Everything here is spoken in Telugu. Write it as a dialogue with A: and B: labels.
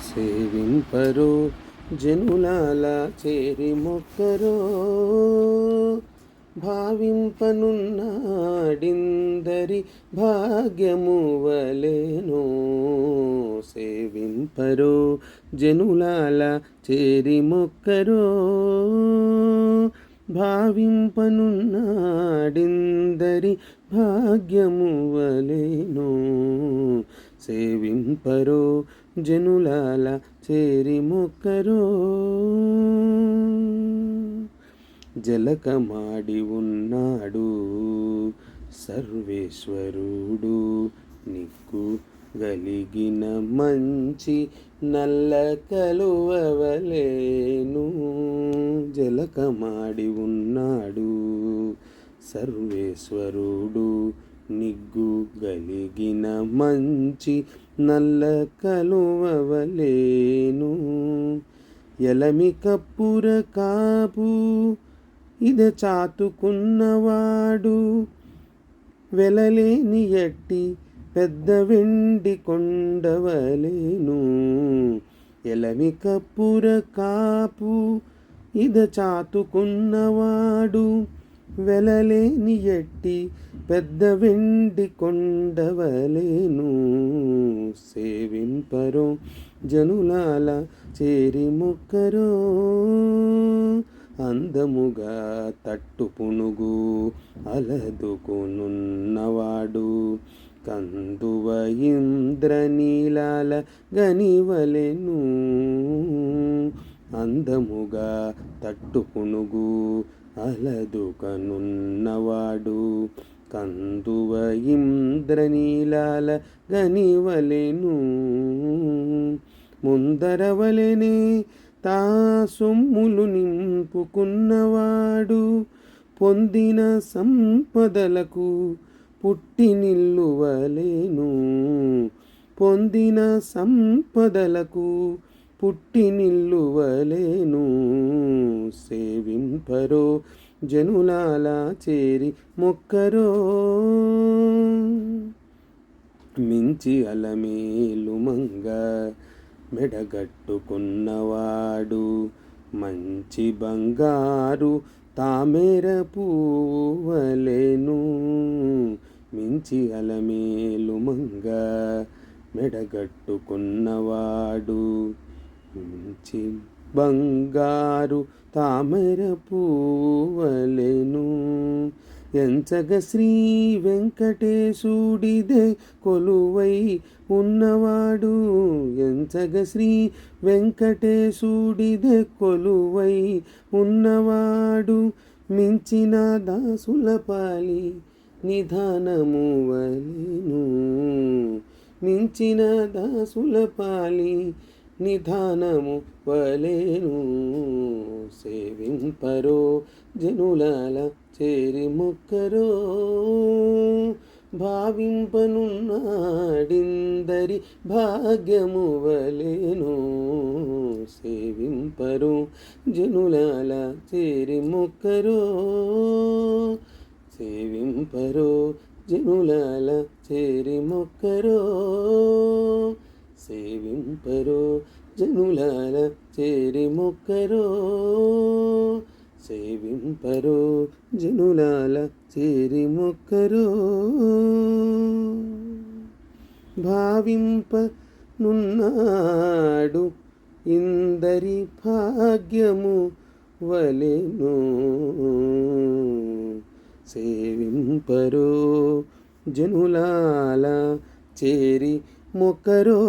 A: సేవింపరో జనులాల చేరి మొక్కరో భావింపనున్నాడిందరి భాగ్యము వలెనో. సేవింపరో జనులాల చేరి మొక్కరో భావింపనున్నాడిందరి భాగ్యము వలెనో. సేవింపరో జనులాల చేరి మొక్కరో. జలకమాడి ఉన్నాడు సర్వేశ్వరుడు, నిక్కు గలిగిన మంచి నల్ల కలువవలేను. జలకమాడి ఉన్నాడు సర్వేశ్వరుడు, నిగ్గు గలిగిన మంచి నల్ల కలువవలేను. ఎలమి కప్పుర కాపు ఇద చాతుకున్నవాడు, వెలలేని ఎట్టి పెద్ద వెండి కొండవలేను. ఎలమి కప్పుర కాపు ఇద చాతుకున్నవాడు, వెలలేని ఎట్టి పెద్ద వెండి కొండవలేను. సేవింపరో జనులాల చేరి మొక్కరో. అందముగా తట్టు పునుగు అలదుకునున్నవాడు, కందువ ఇంద్రనీలాల గనివలెను. అందముగా తట్టు పునుగు అలదుకనున్నవాడు, కందువ ఇంద్రనీలాల గనివలెను. ముందరవలెనే తా సొమ్ములు నింపుకున్నవాడు, పొందిన సంపదలకు పుట్టినిల్లువలెను. పొందిన సంపదలకు పుట్టినిల్లువలెను. సేవింపరో జనులాల చేరి మొక్కరో. మించి అలమేలు మంగ మెడగట్టుకున్నవాడు, మంచి బంగారు తామర పువ్వువలెను. మించి అలమేలు మంగ మెడగట్టుకున్నవాడు, మంచి బంగారు తామర పువ్వువలెను. ఎంచగ శ్రీ వెంకటేశుడిదే కొలువై ఉన్నవాడు, ఎంచగ శ్రీ వెంకటేశుడిదే కొలువై ఉన్నవాడు. మించిన దాసుల పాలి నిధానము వలెను. మించిన దాసుల పాలి నిధానము వలెను. సేవింపరో జనులాల చేరి మొక్కరో. భావింపనున్నాడిందరి భాగ్యము వలెను. సేవింపరో జనులాల చేరి మొక్కరో. సేవింపరో జనులాల చేరి మొక్కరో. సేవింపరో జనులాల చేరి మొక్కరో. సేవింపరో జనులాల చేరి మొక్కరో. భావింపనున్నాడు ఇందరి భాగ్యము వలెను. సేవింపరో జనులాల చేరి మొక్కరో.